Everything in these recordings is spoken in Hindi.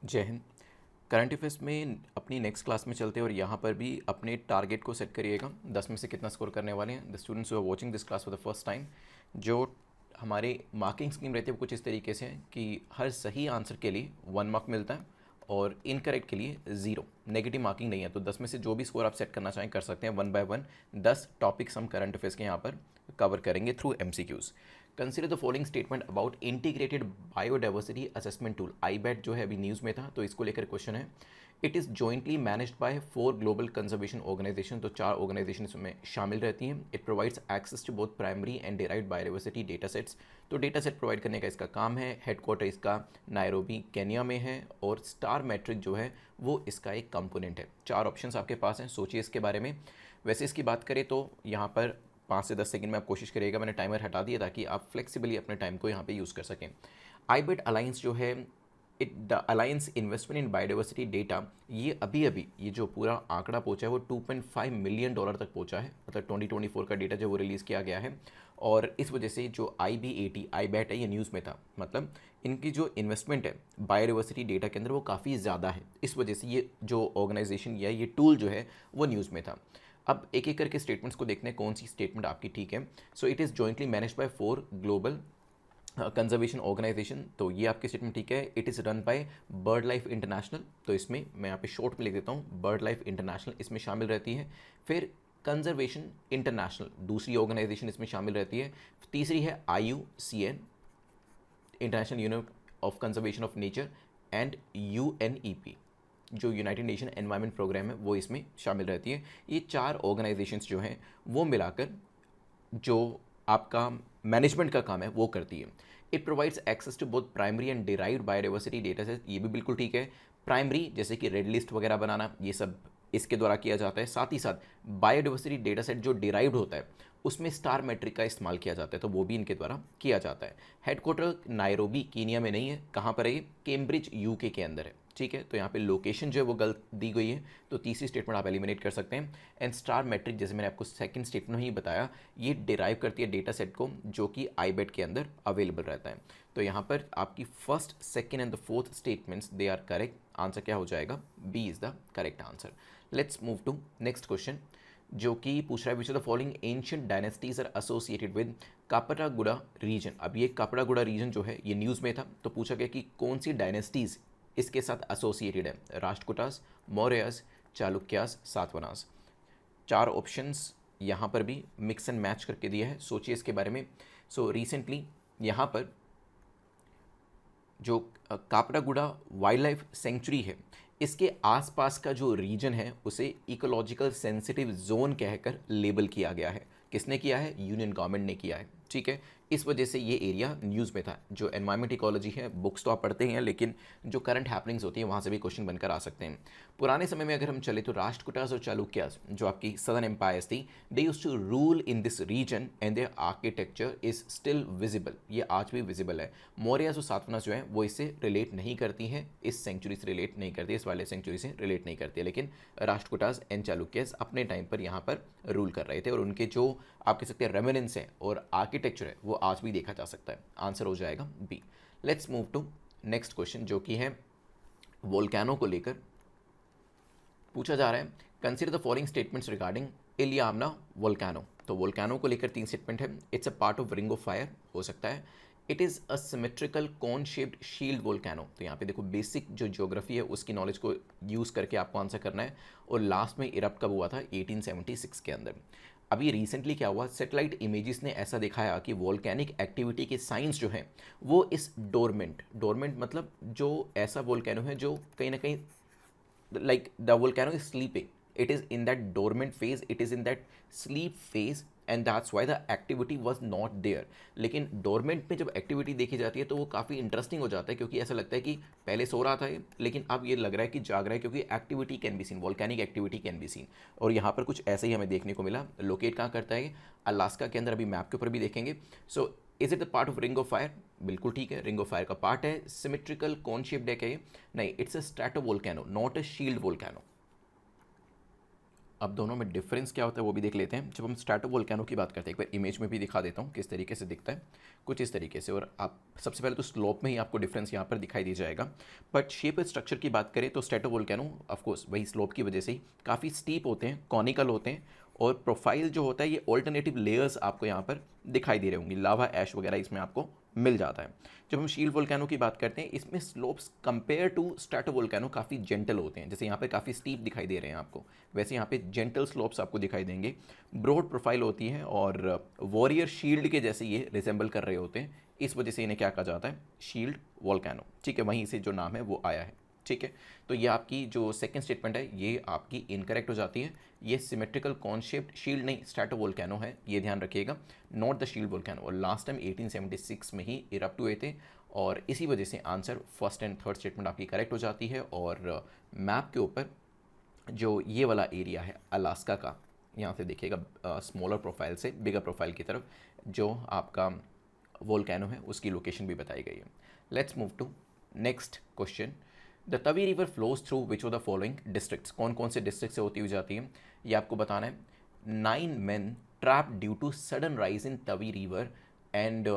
जय हिंद। करंट अफेयर्स में अपनी नेक्स्ट क्लास में चलते हैं और यहाँ पर भी अपने टारगेट को सेट करिएगा 10 में से कितना स्कोर करने वाले हैं। The students who are watching this class for the first time, जो हमारे मार्किंग स्कीम रहती है वो कुछ इस तरीके से है कि हर सही आंसर के लिए 1 मार्क मिलता है और इनकरेक्ट के लिए 0। नेगेटिव मार्किंग नहीं है, तो 10 में से जो भी स्कोर आप सेट करना चाहें कर सकते हैं। 1 बाय 1 10 टॉपिक्स हम करंट अफेयर्स के यहाँ पर कवर करेंगे through MCQs। Consider the following statement about integrated biodiversity assessment tool. IBAT जो है अभी न्यूज़ में था, तो इसको लेकर क्वेश्चन है। It is jointly managed by 4 global conservation organisation, तो 4 ऑर्गेनाइजेशन इसमें शामिल रहती हैं। It provides access to both primary and derived biodiversity data sets, तो डेटा सेट प्रोवाइड करने का इसका काम है। हेडक्वार्टर इसका नायरोबी केन्या में है और स्टार मैट्रिक जो है वो इसका एक कंपोनेंट है। 4 ऑप्शंस आपके पास हैं, सोचिए इसके बारे में। वैसे इसकी बात करें तो यहाँ पर 5 से 10 सेकंड में आप कोशिश करिएगा, मैंने टाइमर हटा दिया ताकि आप फ्लेक्सिबली अपने टाइम को यहाँ पे यूज़ कर सकें। आईबेट अलायंस जो है, it the alliance investment in biodiversity data, ये अभी अभी ये जो पूरा आंकड़ा पहुंचा है वो $2.5 मिलियन तक पहुंचा है, मतलब 2024 का डेटा जो वो रिलीज़ किया गया है। और इस वजह से जो IBAT आईबैट है ये न्यूज़ में था, मतलब इनकी जो इन्वेस्टमेंट है बायोडाइवर्सिटी डेटा के अंदर वो काफ़ी ज़्यादा है। इस वजह से ये जो ऑर्गेनाइजेशन या ये टूल जो है वो न्यूज़ में था। अब एक एक करके स्टेटमेंट्स को देखते हैं कौन सी स्टेटमेंट आपकी ठीक है। So it is jointly manage by 4 global conservation organisation, तो ये आपकी स्टेटमेंट ठीक है। It is run by BirdLife International, तो इसमें मैं यहाँ पे शॉर्ट में लिख देता हूँ, बर्ड लाइफ इंटरनेशनल इसमें शामिल रहती है। फिर कंजर्वेशन इंटरनेशनल दूसरी ऑर्गेनाइजेशन इसमें शामिल रहती है। तीसरी है IUCN, international union of conservation of nature, and UNEP जो यूनाइटेड नेशन एनवायरनमेंट प्रोग्राम है वो इसमें शामिल रहती है। ये 4 ऑर्गेनाइजेशंस जो हैं वो मिलाकर जो आपका मैनेजमेंट का काम है वो करती है। It provides access to both primary and derived biodiversity data set, ये भी बिल्कुल ठीक है। प्राइमरी जैसे कि रेड लिस्ट वगैरह बनाना ये सब इसके द्वारा किया जाता है। साथ ही साथ बायोडाइवर्सिटी डेटा सेट जो डिराइव्ड होता है उसमें स्टार मैट्रिक का इस्तेमाल किया जाता है, तो वो भी इनके द्वारा किया जाता है। हेडक्वार्टर नायरोबी कीनिया में नहीं है, कहाँ पर है ये? कैम्ब्रिज UK के अंदर है, ठीक है। तो यहाँ पे लोकेशन जो है वो गलत दी गई है, तो तीसरी स्टेटमेंट आप एलिमिनेट कर सकते हैं। एंड स्टार मैट्रिक जैसे मैंने आपको सेकंड स्टेटमेंट में ही बताया, ये डिराइव करती है डेटा सेट को जो कि आईबेट के अंदर अवेलेबल रहता है। तो यहाँ पर आपकी first, second and the fourth statements they are correct. Answer क्या हो जाएगा? B is the correct answer. Let's move to next question, जो कि पूछ रहा है which of the following ancient dynasties are associated with Kapraguda region. अब ये कापरागुड़ा रीजन जो है ये न्यूज़ में था, तो पूछा गया कि कौन सी डायनेस्टीज इसके साथ एसोसिएटेड है? राष्ट्रकूटास, मौर्यास, चालुक्यास, सातवाहनास। 4 ऑप्शंस यहाँ पर भी मिक्स एंड मैच करके दिया है, सोचिए इसके बारे में। सो रिसेंटली यहाँ पर जो कापरागुड़ा वाइल्ड लाइफ सेंचुरी है, इसके आसपास का जो रीजन है उसे इकोलॉजिकल सेंसिटिव जोन कहकर लेबल किया गया है। किसने किया है? यूनियन गवर्नमेंट ने किया है, ठीक है। इस वजह से ये एरिया न्यूज़ में था। जो एनवायरमेंट इकोलॉजी है बुक्स तो आप पढ़ते ही हैं, लेकिन जो करंट हैपनिंग्स होती हैं वहाँ से भी क्वेश्चन बनकर आ सकते हैं। पुराने समय में अगर हम चले तो राष्ट्रकूटास और चालुक्यास जो आपकी सदर्न एम्पायर्स थी, they used to rule in this region and their architecture is still visible, ये आज भी विजिबल है। मौर्यास और सातवाहनास जो है वो इससे रिलेट नहीं करती हैं, इस सेंचुरी से रिलेट नहीं करती, इस वाले सेंचुरी से रिलेट नहीं करती है, लेकिन राष्ट्रकूटास एंड चालुक्यास अपने टाइम पर यहाँ पर रूल कर रहे थे और उनके जो आप कह सकते हैं रेमिनेंस है और आर्किटेक्चर है वो आज भी देखा जा सकता है। आंसर हो जाएगा B। Let's move to next question, जो कि है वोल्केनो को लेकर पूछा जा रहा है। Consider the following statements regarding Iliamna volcano, तो वोल्केनो को लेकर 3 स्टेटमेंट है। It's a part of ring of fire हो सकता है। It is a symmetrical cone shaped shield volcano, तो यहाँ पे देखो बेसिक जो ज्योग्राफी है उसकी नॉलेज को यूज़ करके आपको आंसर करना है। और लास्ट में इरप्ट कब हुआ था? 1876 के अंदर। अभी रिसेंटली क्या हुआ, सेटेलाइट इमेजेस ने ऐसा दिखाया कि वोल्केनिक एक्टिविटी के साइंस जो हैं वो इस डोरमेंट मतलब जो ऐसा वोल्केनो है जो कहीं ना कहीं like the volcano is sleeping, it is in that dormant phase, it is in that sleep phase, and that's why the activity was not there। लेकिन डोरमेंट में जब एक्टिविटी देखी जाती है तो वो काफ़ी इंटरेस्टिंग हो जाता है, क्योंकि ऐसा लगता है कि पहले सो रहा था ये, लेकिन अब ये लग रहा है कि जाग रहा है, क्योंकि activity can be seen, volcanic activity can be seen. और यहाँ पर कुछ ऐसे ही हमें देखने को मिला। लोकेट कहाँ करता है? अलास्का के अंदर, अभी मैप के ऊपर भी देखेंगे। So is it the part of ring of fire? बिल्कुल ठीक है, रिंग ऑफ फायर का पार्ट है। सिमेट्रिकल कॉन शेप्ड है क्या ये? नहीं, it's a stratovolcano, not a shield volcano. अब दोनों में डिफरेंस क्या होता है वो भी देख लेते हैं। जब हम स्ट्रैटोवोल्केनो की बात करते हैं, एक बार इमेज में भी दिखा देता हूँ किस तरीके से दिखता है, कुछ इस तरीके से। और आप सबसे पहले तो स्लोप में ही आपको डिफरेंस यहाँ पर दिखाई दे जाएगा, बट शेप और स्ट्रक्चर की बात करें तो स्ट्रैटोवोल्केनो ऑफकोर्स वही स्लोप की वजह से ही काफ़ी स्टीप होते हैं, कॉनिकल होते हैं, और प्रोफाइल जो होता है ये ऑल्टरनेटिव लेयर्स आपको यहाँ पर दिखाई दे रहे होंगे, लावा ऐश वगैरह इसमें आपको मिल जाता है। जब हम शील्ड वोल्केनो की बात करते हैं, इसमें स्लोप्स कंपेयर टू स्ट्रैटोवोल्केनो काफ़ी जेंटल होते हैं। जैसे यहाँ पे काफ़ी स्टीप दिखाई दे रहे हैं आपको, वैसे यहाँ पे जेंटल स्लोप्स आपको दिखाई देंगे। ब्रॉड प्रोफाइल होती है और वॉरियर शील्ड के जैसे ये रिजेंबल कर रहे होते हैं, इस वजह से इन्हें क्या कहा जाता है, शील्ड वोल्केनो। ठीक है, वहीं से जो नाम है वो आया है। ठीक है, तो ये आपकी जो सेकंड स्टेटमेंट है ये आपकी इनकरेक्ट हो जाती है। ये सिमेट्रिकल कॉन शेप्ड शील्ड नहीं, स्ट्रैटोवोल्केनो है, ये ध्यान रखिएगा, नॉट द शील्ड वोल्केनो। और लास्ट टाइम 1876 में ही इरप्ट हुए थे, और इसी वजह से answer first and third statement आपकी करेक्ट हो जाती है। और मैप के ऊपर जो ये वाला एरिया है अलास्का का, यहाँ से देखिएगा स्मॉलर प्रोफाइल से बिगर प्रोफाइल की तरफ जो आपका वोल्केनो है उसकी लोकेशन भी बताई गई है। Let's move to next question. The Tawi river flows through which of the following districts, कौन कौन से डिस्ट्रिक्ट से होती हुई जाती है ये आपको बताना है। 9 men trapped due to sudden rise in Tawi river and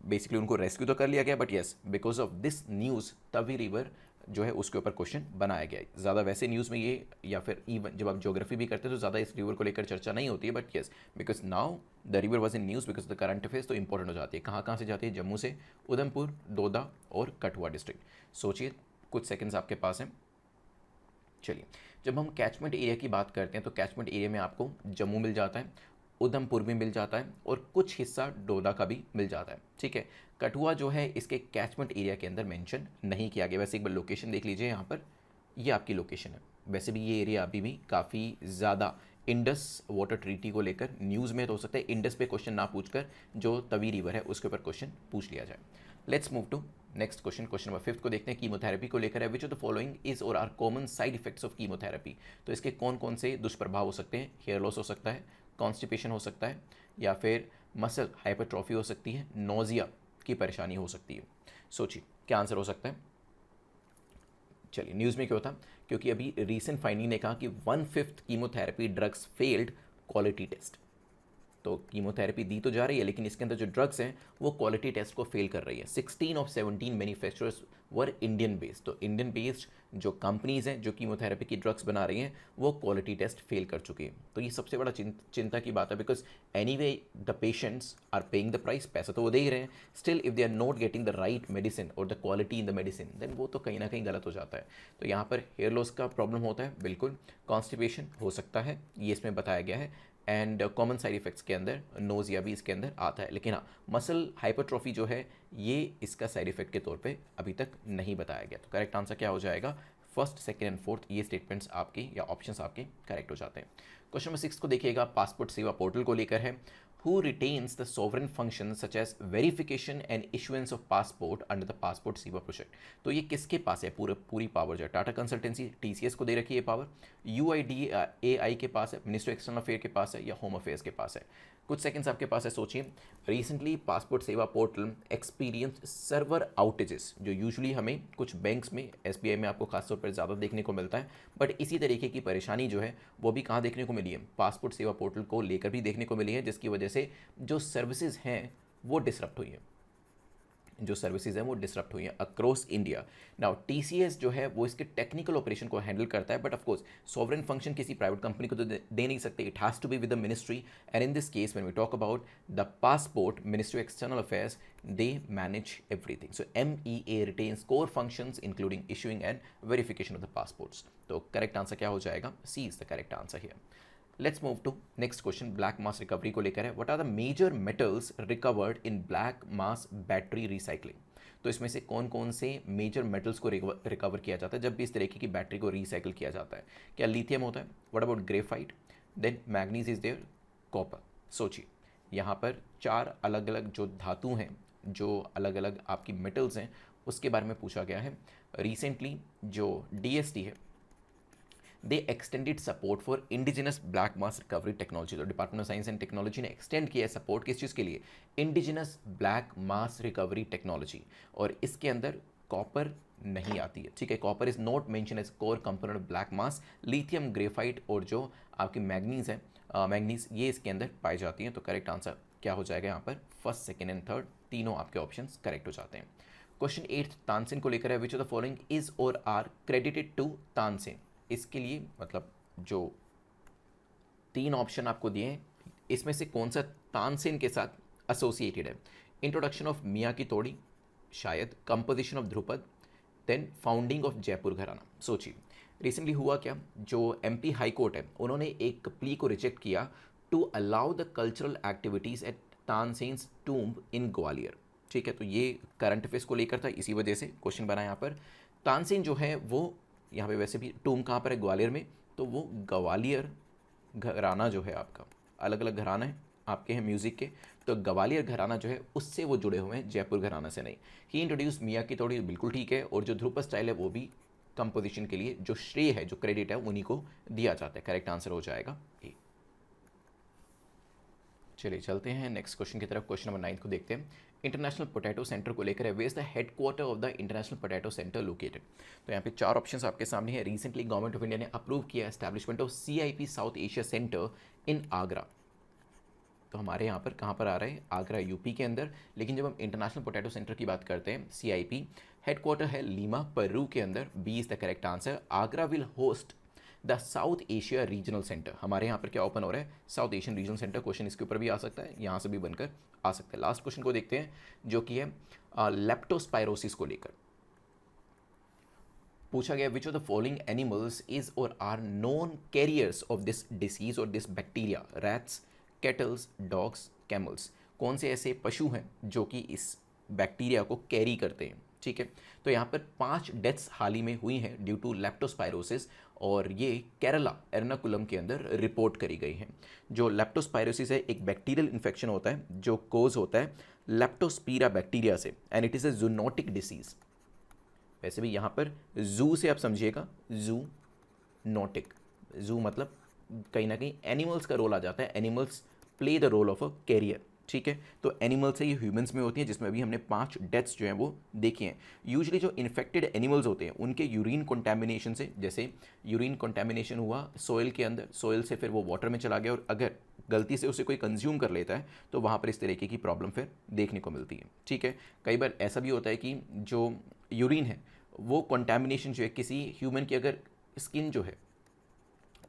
basically उनको रेस्क्यू तो कर लिया गया, but yes because of this news Tawi river जो है उसके ऊपर क्वेश्चन बनाया गया है। ज़्यादा वैसे न्यूज़ में ये या फिर इवन जब आप ज्योग्राफी भी करते हैं तो ज़्यादा इस रिवर को लेकर चर्चा नहीं होती है, but yes because now the river was in news because the current affairs, तो इंपॉर्टेंट हो जाती है। कहाँ कहाँ से जाती है, जम्मू से, उधमपुर, डोडा और कठुआ डिस्ट्रिक्ट। सोचिए, कुछ सेकंड्स आपके पास हैं। चलिए, जब हम कैचमेंट एरिया की बात करते हैं तो कैचमेंट एरिया में आपको जम्मू मिल जाता है, उधमपुर भी मिल जाता है और कुछ हिस्सा डोडा का भी मिल जाता है। ठीक है, कठुआ जो है इसके कैचमेंट एरिया के अंदर मेंशन नहीं किया गया। वैसे एक बार लोकेशन देख लीजिए, यहाँ पर ये आपकी लोकेशन है। वैसे भी ये एरिया अभी भी काफ़ी ज़्यादा इंडस वाटर ट्रीटी को लेकर न्यूज़ में तो हो सकता है इंडस पे क्वेश्चन ना पूछकर जो तवी रिवर है उसके ऊपर क्वेश्चन पूछ लिया जाए। Let's move to next question. Question number 5 को देखते हैं, कीमोथेरेपी को लेकर है। Which of the following is or are common side effects of chemotherapy, तो इसके कौन कौन से दुष्प्रभाव हो सकते हैं। हेयर लॉस हो सकता है, कॉन्स्टिपेशन हो सकता है, या फिर मसल हाइपरट्रॉफी हो सकती है, नोजिया की परेशानी हो सकती है। सोचिए क्या आंसर हो सकता है। चलिए, न्यूज़ में क्यों था, क्योंकि अभी रीसेंट फाइंडिंग ने कहा कि 1/5 chemotherapy drugs failed quality test. तो कीमोथेरेपी दी तो जा रही है लेकिन इसके अंदर जो ड्रग्स हैं वो क्वालिटी टेस्ट को फेल कर रही है। 16 of 17 manufacturers were Indian based, तो इंडियन बेस्ड जो कंपनीज हैं जो कीमोथेरेपी की ड्रग्स बना रही हैं वो क्वालिटी टेस्ट फेल कर चुकी हैं। तो ये सबसे बड़ा चिंता की बात है, because anyway the patients are paying the price, पैसा तो वो दे ही रहे हैं, still if they are not getting the right medicine और the quality in the medicine, then वो तो कहीं ना कहीं गलत हो जाता है। तो यहाँ पर हेयर लॉस का प्रॉब्लम होता है, बिल्कुल, कॉन्स्टिपेशन हो सकता है, ये इसमें बताया गया है, एंड कॉमन साइड इफेक्ट्स के अंदर नोजिया भी इसके अंदर आता है। लेकिन हाँ, मसल हाइपरट्रॉफी जो है ये इसका साइड इफेक्ट के तौर पे अभी तक नहीं बताया गया। तो करेक्ट आंसर क्या हो जाएगा, फर्स्ट, सेकंड एंड फोर्थ, ये स्टेटमेंट्स आपके या ऑप्शंस आपके करेक्ट हो जाते हैं। क्वेश्चन नंबर 6 को देखिएगा, पासपोर्ट सेवा पोर्टल को लेकर है। Who retains the sovereign functions such as verification and issuance of passport under the passport सेवा प्रोजेक्ट, तो ये किसके पास है पूरी पावर जो है, टाटा कंसल्टेंसी टीसीएस को दे रखी है पावर, यूआईडीएआई के पास है, मिनिस्ट्री एक्सटर्नल अफेयर के पास है, या होम अफेयर्स के पास है। कुछ सेकंड्स आपके पास है, सोचिए। रिसेंटली पासपोर्ट सेवा पोर्टल एक्सपीरियंस सर्वर आउटेजेस, जो यूजुअली हमें कुछ बैंक्स में, एसबीआई में आपको खासतौर पर ज़्यादा देखने को मिलता है, बट इसी तरीके की परेशानी जो है वो भी कहाँ देखने को मिली है, पासपोर्ट सेवा पोर्टल को लेकर भी देखने को मिली है, जिसकी वजह से जो सर्विसेज हैं वो डिसरप्ट हुई हैं, जो सर्विसेज हैं वो डिसरप्ट हुई हैं अक्रॉस इंडिया। नाउ टीसीएस जो है वो इसके टेक्निकल ऑपरेशन को हैंडल करता है, but of course sovereign function किसी प्राइवेट कंपनी को तो दे नहीं सकते, it has to be with the ministry, and in this case when we talk about the passport, ministry external affairs, they manage everything. So MEA retains core functions including issuing and verification of the passports. तो करेक्ट आंसर क्या हो जाएगा, C is the correct answer here. Let's move to next question, black mass recovery को लेकर है। What are the major metals recovered in black mass battery recycling, तो इसमें से कौन कौन से मेजर मेटल्स को रिकवर किया जाता है जब भी इस तरीके की बैटरी को रिसाइकिल किया जाता है। क्या लिथियम होता है, what about graphite, then manganese is there, copper. सोचिए, यहाँ पर 4 अलग अलग जो धातु हैं, जो अलग अलग आपकी मेटल्स हैं, उसके बारे में पूछा गया है। रिसेंटली जो DST है, they extended support for indigenous black mass recovery technology, तो department of science and technology ने एक्सटेंड किया है सपोर्ट किस चीज़ के लिए, indigenous black mass recovery technology, और इसके अंदर कॉपर नहीं आती है, ठीक है। Copper is not mention as core component black mass. Lithium, graphite और जो आपकी मैग्नीज है, मैग्नीज, ये इसके अंदर पाई जाती हैं। तो करेक्ट आंसर क्या हो जाएगा यहाँ पर? फर्स्ट, सेकेंड एंड थर्ड तीनों आपके ऑप्शंस करेक्ट हो जाते हैं। क्वेश्चन 8 तानसेन को लेकर है। Which of the following is or are credited to Tansen? इसके लिए मतलब जो 3 ऑप्शन आपको दिए हैं, इसमें से कौन सा तानसेन के साथ एसोसिएटेड है? इंट्रोडक्शन ऑफ मियाँ की तोड़ी, शायद composition of dhrupad, then founding of Jaipur gharana. सोचिए रिसेंटली हुआ क्या, जो एमपी हाई कोर्ट है उन्होंने एक प्ली को रिजेक्ट किया to allow the cultural activities at Tansen's tomb in Gwalior, ठीक है। तो ये करंट अफेयर्स को लेकर था, इसी वजह से क्वेश्चन बना यहाँ पर। तानसेन जो है वो यहाँ पे वैसे भी टूम्ब कहाँ पर है? ग्वालियर में। तो वो ग्वालियर घराना जो है आपका, अलग अलग घराना है आपके हैं म्यूज़िक के, तो ग्वालियर घराना जो है उससे वो जुड़े हुए हैं, जयपुर घराना से नहीं। ही इंट्रोड्यूस मियाँ की तोड़ी, बिल्कुल ठीक है। और जो ध्रुपद स्टाइल है वो भी कंपोजिशन के लिए जो श्रेय है, जो क्रेडिट है, उन्हीं को दिया जाता है। करेक्ट आंसर हो जाएगा ए। चलिए चलते हैं नेक्स्ट क्वेश्चन की तरफ। क्वेश्चन नंबर 9 को देखते हैं। इंटरनेशनल पोटैटो सेंटर को लेकर है। Where is the headquarter of the international potato centre located? तो यहाँ पे 4 ऑप्शंस आपके सामने है। रिसेंटली गवर्नमेंट ऑफ इंडिया ने अप्रूव किया establishment of CIP South Asia centre in Agra. तो हमारे यहाँ पर कहाँ पर आ रहा है? आगरा, यूपी के अंदर। लेकिन जब हम इंटरनेशनल पोटैटो सेंटर की बात करते हैं, CIP हेडक्वार्टर है लीमा, पेरू के अंदर। B is the correct answer. Agra will host the South Asia regional centre. हमारे यहाँ पर क्या ओपन हो रहा है? South Asian regional centre. Question इसके ऊपर भी आ सकता है, यहाँ से भी बनकर आ सकता है। लास्ट क्वेश्चन को देखते हैं, जो कि है लेप्टोस्पायरोसिस को लेकर पूछा गया। Which of the following animals is or are non carriers of this disease or this bacteria? Rats, cattles, dogs, camels. कौन से ऐसे पशु हैं जो कि इस बैक्टीरिया को कैरी करते हैं, ठीक है। तो यहाँ पर 5 डेथ्स हाल ही में हुई हैं ड्यू टू लेप्टोस्पायरोसिस, और ये केरला एर्नाकुलम के अंदर रिपोर्ट करी गई हैं। जो लेप्टोस्पायरोसिस है एक बैक्टीरियल इन्फेक्शन होता है जो कोज होता है लेप्टोस्पीरा बैक्टीरिया से, and it is a zoonotic disease. वैसे भी यहाँ पर जू से आप समझिएगा, जू नोटिक, जू मतलब कहीं ना कहीं एनिमल्स का रोल आ जाता है। Animals play the role of a carrier, ठीक है। तो एनिमल से ये ह्यूमंस में होती है, जिसमें अभी हमने 5 डेथ्स जो हैं वो देखी हैं। यूजुअली जो इन्फेक्टेड एनिमल्स होते हैं उनके यूरिन कंटामिनेशन से, जैसे यूरिन कंटामिनेशन हुआ सॉइल के अंदर, सॉइल से फिर वो वाटर में चला गया, और अगर गलती से उसे कोई कंज्यूम कर लेता है तो वहाँ पर इस तरीके की प्रॉब्लम फिर देखने को मिलती है, ठीक है। कई बार ऐसा भी होता है कि जो यूरिन है वो कंटामिनेशन जो है किसी ह्यूमन की अगर स्किन जो है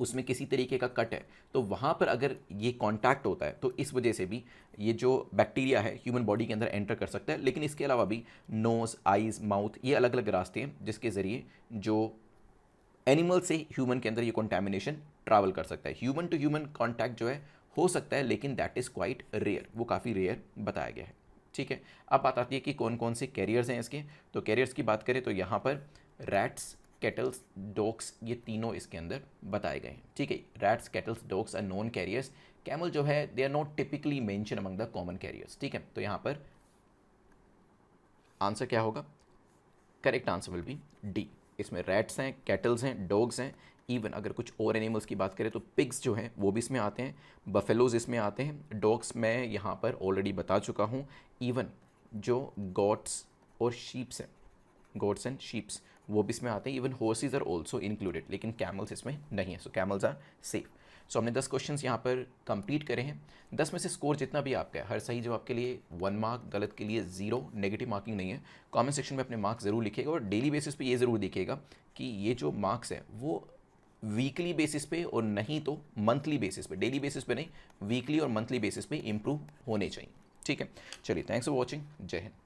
उसमें किसी तरीके का कट है, तो वहाँ पर अगर ये कांटेक्ट होता है तो इस वजह से भी ये जो बैक्टीरिया है ह्यूमन बॉडी के अंदर एंटर कर सकता है। लेकिन इसके अलावा भी नोज़, आइज़, माउथ, ये अलग अलग रास्ते हैं जिसके ज़रिए जो एनिमल से ह्यूमन के अंदर ये कंटामिनेशन ट्रैवल कर सकता है। ह्यूमन टू ह्यूमन कॉन्टैक्ट जो है हो सकता है, लेकिन दैट इज़ क्वाइट रेयर, वो काफ़ी रेयर बताया गया है, ठीक है। अब बात आती है कि कौन कौन से कैरियर्स हैं इसके। तो कैरियर्स की बात करें तो यहाँ पर रैट्स, कैटल्स, डॉग्स, ये तीनों इसके अंदर बताए गए हैं, ठीक है। Rats, cattles, dogs are non carriers. Camel जो है they are not typically mention among the common carriers, ठीक है। तो यहाँ पर आंसर क्या होगा? Correct answer will be D. इसमें रैट्स हैं, कैटल्स हैं, डॉग्स हैं। इवन अगर कुछ और एनिमल्स की बात करें तो पिग्स जो हैं वो भी इसमें आते हैं, बफेलोज इसमें आते हैं, डॉग्स मैं यहाँ पर ऑलरेडी बता चुका हूँ। इवन जो गॉट्स और शीप्स हैं, गोट्स एंड शीप्स, वो भी इसमें आते हैं। Even horses are also included, लेकिन कैमल्स इसमें नहीं है। So camels are safe. So हमने 10 क्वेश्चंस यहाँ पर कंप्लीट करे हैं। 10 में से स्कोर जितना भी आपका है, हर सही जवाब के लिए 1 मार्क, गलत के लिए 0, नेगेटिव मार्किंग नहीं है। कमेंट सेक्शन में अपने मार्क्स ज़रूर लिखिएगा, और डेली बेसिस पे ये ज़रूर देखिएगा कि ये जो मार्क्स हैं वो वीकली बेसिस पे और नहीं तो मंथली बेसिस पे, डेली बेसिस पे नहीं, वीकली और मंथली बेसिस पे इंप्रूव होने चाहिए, ठीक है। चलिए, थैंक्स फॉर वॉचिंग। जय हिंद।